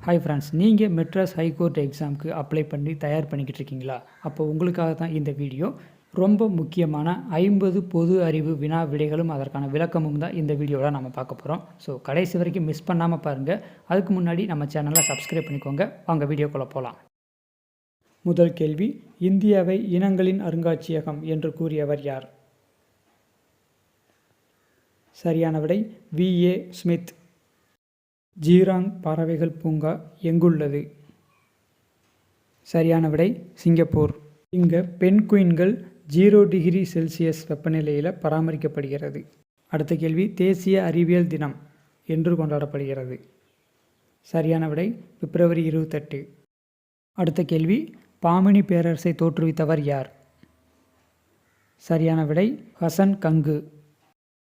Hi friends, நீங்கள் Madras high court எக்ஸாமுக்கு apply பண்ணி தயார் பண்ணிக்கிட்டு இருக்கீங்களா? அப்போ உங்களுக்காக தான் இந்த வீடியோ. ரொம்ப முக்கியமான 50 பொது அறிவு வினா விடைகளும் அதற்கான விளக்கமும் தான் இந்த வீடியோவில் நம்ம பார்க்க போகிறோம். ஸோ கடைசி வரைக்கும் மிஸ் பண்ணாமல் பாருங்கள். அதுக்கு முன்னாடி நம்ம சேனலை சப்ஸ்கிரைப் பண்ணிக்கோங்க. வாங்க வீடியோக்குள்ளே போகலாம். முதல் கேள்வி, இந்தியாவை இனங்களின் அருங்காட்சியகம் என்று கூறியவர் யார்? சரியான விடை V.A. ஸ்மித். ஜீராங் பறவைகள் பூங்கா எங்குள்ளது? சரியான விடை சிங்கப்பூர். இங்கே பெண் குயின்கள் 0 டிகிரி செல்சியஸ் வெப்பநிலையில் பராமரிக்கப்படுகிறது. அடுத்த கேள்வி, தேசிய அறிவியல் தினம் என்று கொண்டாடப்படுகிறது? சரியான விடை பிப்ரவரி 28. அடுத்த கேள்வி, பாமினி பேரரசை தோற்றுவித்தவர் யார்? சரியான விடை ஹசன் கங்கு.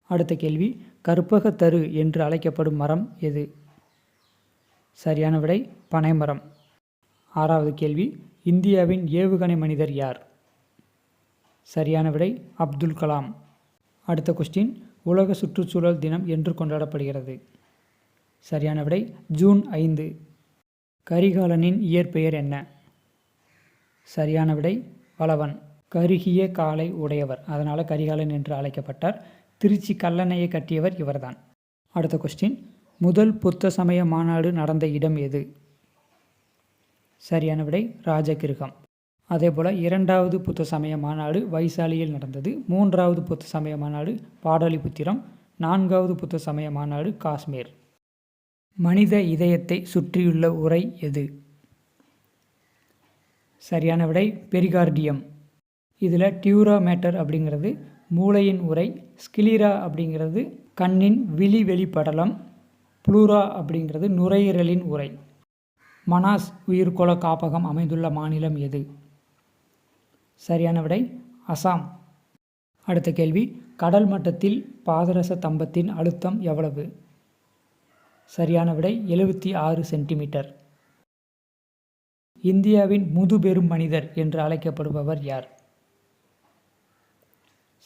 அடுத்த கேள்வி, கற்பகத்தரு என்று அழைக்கப்படும் மரம் எது? சரியான விடை பனைமரம். ஆறாவது கேள்வி, இந்தியாவின் ஏவுகணை மனிதர் யார்? சரியான விடை அப்துல் கலாம். அடுத்த கொஸ்டின், உலக சுற்றுச்சூழல் தினம் என்று கொண்டாடப்படுகிறது? சரியான விடை ஜூன் 5. கரிகாலனின் இயற்பெயர் என்ன? சரியான விடை வளவன். கருகிய காலை உடையவர், அதனால் கரிகாலன் என்று அழைக்கப்பட்டார். திருச்சி கல்லணையை கட்டியவர் இவர்தான். அடுத்த கொஸ்டின், முதல் புத்த சமய மாநாடு நடந்த இடம் எது? சரியான விடை ராஜகிருகம். அதேபோல் 2வது புத்த சமய மாநாடு வைசாலியில் நடந்தது. 3வது புத்த சமய மாநாடு பாடலிபுத்திரம். 4வது புத்த சமய மாநாடு காஷ்மீர். மனித இதயத்தை சுற்றியுள்ள உறை எது? சரியான விடை பெரிகார்டியம். இதில் டியூரா மேட்டர் அப்படிங்கிறது மூளையின் உறை, ஸ்கிலிரா அப்படிங்கிறது கண்ணின் விழி வெளிப்படலம், புளூரா அப்படிங்கிறது நுரையீரலின் உறை. மனாஸ் உயிர்கோள காப்பகம் அமைந்துள்ள மாநிலம் எது? சரியான விடை அசாம். அடுத்த கேள்வி, கடல் மட்டத்தில் பாதரச தம்பத்தின் அழுத்தம் எவ்வளவு? சரியான விடை 76 சென்டிமீட்டர். இந்தியாவின் முதுபெரும் மனிதர் என்று அழைக்கப்படுபவர் யார்?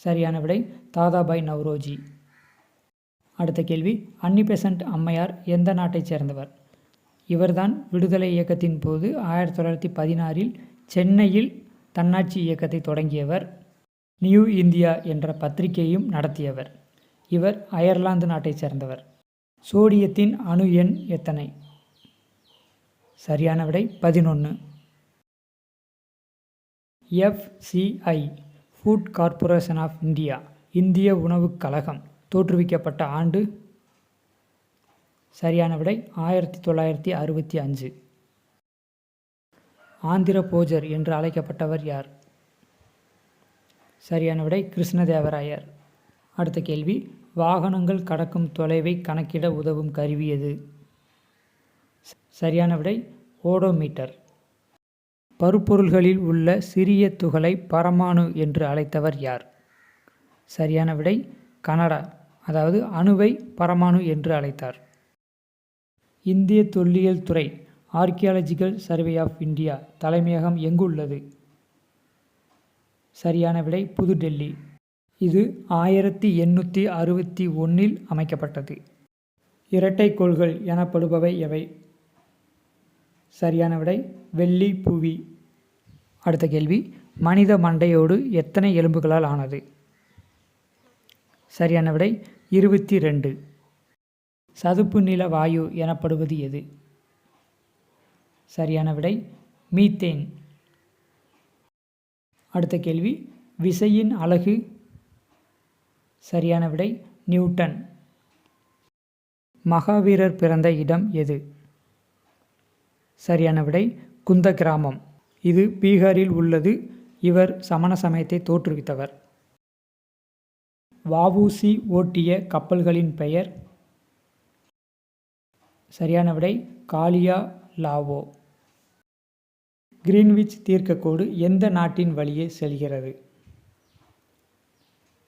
சரியான விடை தாதாபாய் நவ்ரோஜி. அடுத்த கேள்வி, அன்னி பெசன்ட் அம்மையார் எந்த நாட்டைச் சேர்ந்தவர்? இவர்தான் விடுதலை இயக்கத்தின் போது 1916 சென்னையில் தன்னாட்சி இயக்கத்தை தொடங்கியவர். நியூ இந்தியா என்ற பத்திரிகையும் நடத்தியவர். இவர் அயர்லாந்து நாட்டைச் சேர்ந்தவர். சோடியத்தின் அணு எண் எத்தனை? சரியான விடை 11. FCI food corporation of India, இந்திய உணவுக் கழகம் தோற்றுவிக்கப்பட்ட ஆண்டு? சரியான விடை 1965. ஆந்திர போஜர் என்று அழைக்கப்பட்டவர் யார்? சரியான விடை கிருஷ்ணதேவராயர். அடுத்த கேள்வி, வாகனங்கள் கடக்கும் தொலைவை கணக்கிட உதவும் கருவி எது? சரியான விடை ஓடோமீட்டர். பருப்பொருள்களில் உள்ள சிறிய துகளை பரமாணு என்று அழைத்தவர் யார்? சரியான விடை கனடா, அதாவது அணுவை பரமாணு என்று அழைத்தார். இந்திய தொல்லியல் துறை ஆர்கியாலஜிக்கல் சர்வே ஆஃப் இந்தியா தலைமையகம் எங்குள்ளது? சரியான விடை புதுடெல்லி. இது 1861 அமைக்கப்பட்டது. இரட்டைக்கோள்கள் எனப்படுபவை எவை? சரியான விடை வெள்ளி, புவி. அடுத்த கேள்வி, மனித மண்டையோடு எத்தனை எலும்புகளால் ஆனது? சரியான விடை 22. சதுப்பு நில வாயு எனப்படுவது எது? சரியான விடை மீத்தேன். அடுத்த கேள்வி, விசையின் அலகு? சரியான விடை நியூட்டன். மகாவீரர் பிறந்த இடம் எது? சரியான விடை குந்த கிராமம். இது பீகாரில் உள்ளது. இவர் சமண சமயத்தை தோற்றுவித்தவர். வ.உ.சி. ஓட்டிய கப்பல்களின் பெயர்? சரியான விடை காலியா லாவோ. கிரீன்விச் தீர்க்கக்கோடு எந்த நாட்டின் வழியே செல்கிறது?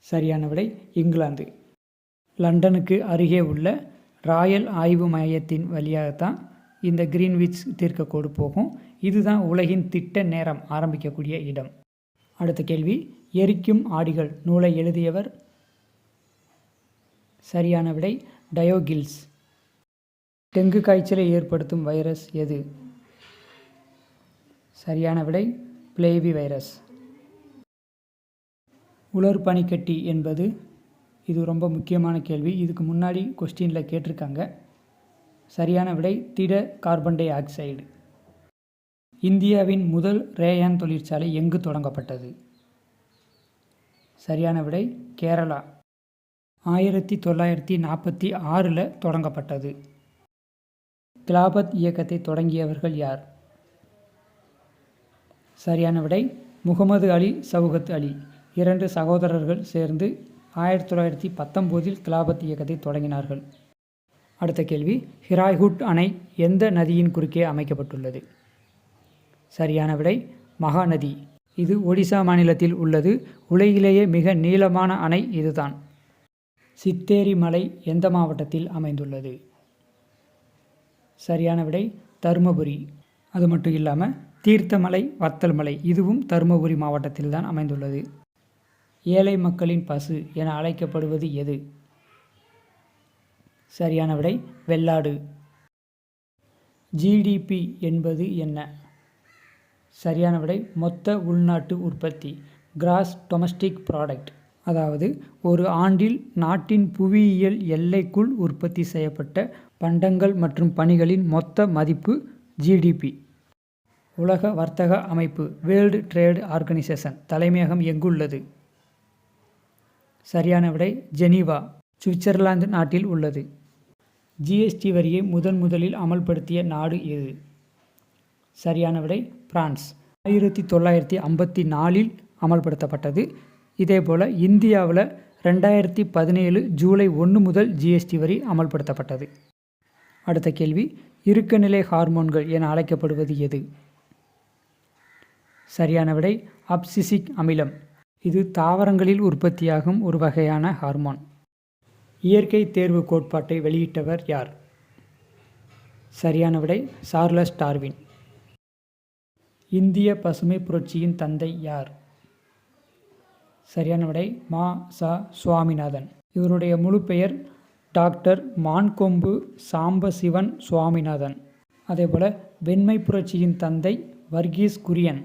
சரியான விடை இங்கிலாந்து. லண்டனுக்கு அருகே உள்ள ராயல் ஆய்வு மையத்தின் வழியாகத்தான் இந்த கிரீன்விச் தீர்க்கக்கோடு போகும். இதுதான் உலகின் திட்ட நேரம் ஆரம்பிக்கக்கூடிய இடம். அடுத்த கேள்வி, எரிக்கும் ஆடிகள் நூலை எழுதியவர்? சரியான விடை டயோகில்ஸ். டெங்கு காய்ச்சலை ஏற்படுத்தும் வைரஸ் எது? சரியான விடை பிளேவி வைரஸ். உலர் பனிக்கட்டி என்பது, இது ரொம்ப முக்கியமான கேள்வி. இதுக்கு முன்னாடி கொஸ்டினில் கேட்டிருக்காங்க. சரியான விடை திட கார்பன் டை ஆக்சைடு. இந்தியாவின் முதல் ரேயான் தொழிற்சாலை எங்கு தொடங்கப்பட்டது? சரியான விடை கேரளா. 1946 தொடங்கப்பட்டது. கிலாபத் இயக்கத்தை தொடங்கியவர்கள் யார்? சரியான விடை முகமது அலி சவுகத் அலி. 2 சகோதரர்கள் சேர்ந்து 1919 கிலாபத் இயக்கத்தை தொடங்கினார்கள். அடுத்த கேள்வி, ஹிராய்குட் அணை எந்த நதியின் குறுக்கே அமைக்கப்பட்டுள்ளது? சரியான விடை மகாநதி. இது ஒடிசா மாநிலத்தில் உள்ளது. உலகிலேயே மிக நீளமான அணை இதுதான். சித்தேரி மலை எந்த மாவட்டத்தில் அமைந்துள்ளது? சரியான விடை தருமபுரி. அது மட்டும் இல்லாமல் தீர்த்தமலை, வத்தல் மலை இதுவும் தருமபுரி மாவட்டத்தில் தான் அமைந்துள்ளது. ஏழை மக்களின் பசு என அழைக்கப்படுவது எது? சரியான விடை வெள்ளாடு. ஜிடிபி என்பது என்ன? சரியான விடை மொத்த உள்நாட்டு உற்பத்தி, கிராஸ் டொமஸ்டிக் ப்ராடக்ட். அதாவது ஒரு ஆண்டில் நாட்டின் புவியியல் எல்லைக்குள் உற்பத்தி செய்யப்பட்ட பண்டங்கள் மற்றும் பணிகளின் மொத்த மதிப்பு ஜிடிபி. உலக வர்த்தக அமைப்பு வேர்ல்டு ட்ரேட் ஆர்கனைசேஷன் தலைமையகம் எங்குள்ளது? சரியான விடை ஜெனீவா, சுவிட்சர்லாந்து நாட்டில் உள்ளது. ஜிஎஸ்டி வரியை முதலில் அமல்படுத்திய நாடு எது? சரியான விடை பிரான்ஸ். 1954 அமல்படுத்தப்பட்டது. இதேபோல் இந்தியாவில் 2017 ஜூலை 1 முதல் ஜிஎஸ்டி வரி அமல்படுத்தப்பட்டது. அடுத்த கேள்வி, இறுக்கநிலை ஹார்மோன்கள் என அழைக்கப்படுவது எது? சரியான விடை அப்சிசிக் அமிலம். இது தாவரங்களில் உற்பத்தியாகும் ஒரு வகையான ஹார்மோன். இயற்கை தேர்வு கோட்பாட்டை வெளியிட்டவர் யார்? சரியான விடை சார்லஸ் டார்வின். இந்திய பசுமை புரட்சியின் தந்தை யார்? சரியான விடை மா. ச. சுவாமிநாதன். இவருடைய முழு பெயர் டாக்டர் மான்கொம்பு சாம்பசிவன் சுவாமிநாதன். அதேபோல் வெண்மை புரட்சியின் தந்தை வர்கீஸ் குரியன்.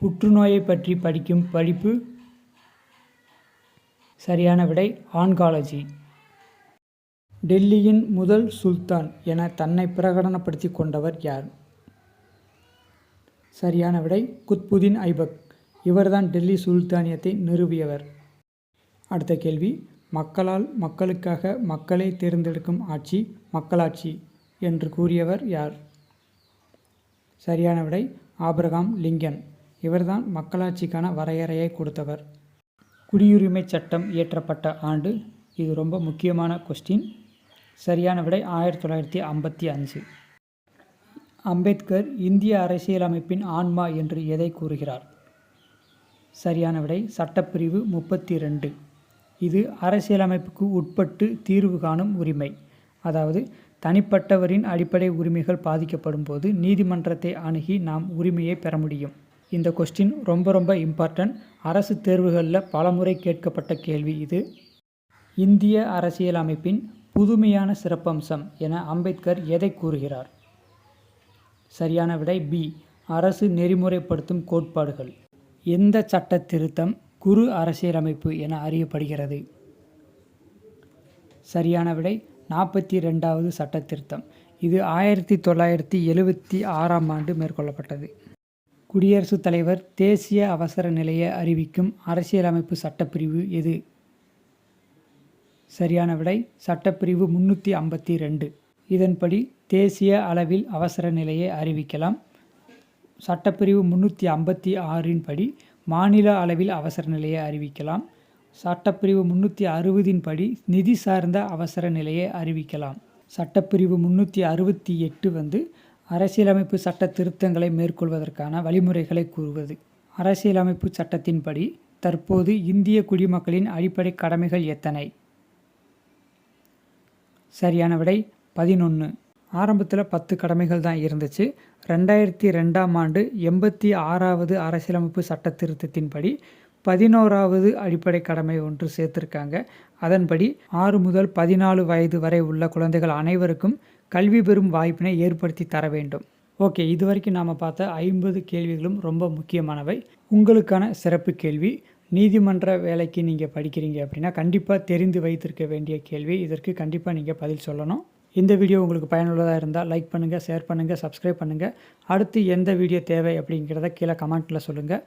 புற்றுநோயை பற்றி படிக்கும் படிப்பு? சரியான விடை ஆன்காலஜி. டெல்லியின் முதல் சுல்தான் என தன்னை பிரகடனப்படுத்தி கொண்டவர் யார்? சரியான விடை குத்புதீன் ஐபக். இவர்தான் டெல்லி சுல்தானியத்தை நிறுவியவர். அடுத்த கேள்வி, மக்களால் மக்களுக்காக மக்களை தேர்ந்தெடுக்கும் ஆட்சி மக்களாட்சி என்று கூறியவர் யார்? சரியான விடை ஆபிரகாம் லிங்கன். இவர்தான் மக்களாட்சிக்கான வரையறையை கொடுத்தவர். குடியுரிமை சட்டம் இயற்றப்பட்ட ஆண்டு? இது ரொம்ப முக்கியமான கொஸ்டின். சரியான விடை 1955. அம்பேத்கர் இந்திய அரசியலமைப்பின் ஆன்மா என்று எதை கூறுகிறார்? சரியான விடை சட்டப்பிரிவு 32. இது அரசியலமைப்புக்கு உட்பட்டு தீர்வு காணும் உரிமை. அதாவது தனிப்பட்டவரின் அடிப்படை உரிமைகள் பாதிக்கப்படும் போது நீதிமன்றத்தை அணுகி நாம் உரிமையை பெற முடியும். இந்த கொஸ்டின் ரொம்ப இம்பார்ட்டன்ட். அரசு தேர்வுகளில் பலமுறை கேட்கப்பட்ட கேள்வி இது. இந்திய அரசியலமைப்பின் புதுமையான சிறப்பம்சம் என அம்பேத்கர் எதை கூறுகிறார்? சரியான விடை பி. அரசு நெறிமுறைப்படுத்தும் கோட்பாடுகள். எந்த சட்ட திருத்தம் குறு அரசியலமைப்பு என அறியப்படுகிறது? சரியான விடை 42வது சட்ட திருத்தம். இது 1976 ஆண்டு மேற்கொள்ளப்பட்டது. குடியரசுத் தலைவர் தேசிய அவசர நிலையை அறிவிக்கும் அரசியலமைப்பு சட்டப்பிரிவு எது? சரியான விடை சட்டப்பிரிவு 352. இதன்படி தேசிய அளவில் அவசர நிலையை அறிவிக்கலாம். சட்டப்பிரிவு 356 படி மாநில அளவில் அவசர நிலையை அறிவிக்கலாம். சட்டப்பிரிவு 360 படி நிதி சார்ந்த அவசர நிலையை அறிவிக்கலாம். சட்டப்பிரிவு 368 அரசியலமைப்பு சட்ட திருத்தங்களை மேற்கொள்வதற்கான வழிமுறைகளை கூறுவது. அரசியலமைப்பு சட்டத்தின்படி தற்போது இந்திய குடிமக்களின் அடிப்படை கடமைகள் எத்தனை? சரியான விடை 11. ஆரம்பத்தில் 10 கடமைகள் தான் இருந்துச்சு. 2002 ஆண்டு 86வது அரசியலமைப்பு சட்ட திருத்தத்தின்படி 11வது அடிப்படை கடமை ஒன்று சேர்த்துருக்காங்க. அதன்படி 6 முதல் 14 வயது வரை உள்ள குழந்தைகள் அனைவருக்கும் கல்வி பெறும் வாய்ப்பினை ஏற்படுத்தி தர வேண்டும். ஓகே, இதுவரைக்கும் நாம் பார்த்த 50 கேள்விகளும் ரொம்ப முக்கியமானவை. உங்களுக்கான சிறப்பு கேள்வி, நீதிமன்ற வேலைக்கு நீங்கள் படிக்கிறீங்க அப்படின்னா கண்டிப்பாக தெரிந்து வைத்திருக்க வேண்டிய கேள்வி. இதற்கு கண்டிப்பாக நீங்கள் பதில் சொல்லணும். இந்த வீடியோ உங்களுக்கு பயனுள்ளதாக இருந்தால் லைக் பண்ணுங்கள், ஷேர் பண்ணுங்கள், சப்ஸ்கிரைப் பண்ணுங்கள். அடுத்து எந்த வீடியோ தேவை அப்படிங்கிறத கீழே கமெண்ட்டில் சொல்லுங்கள்.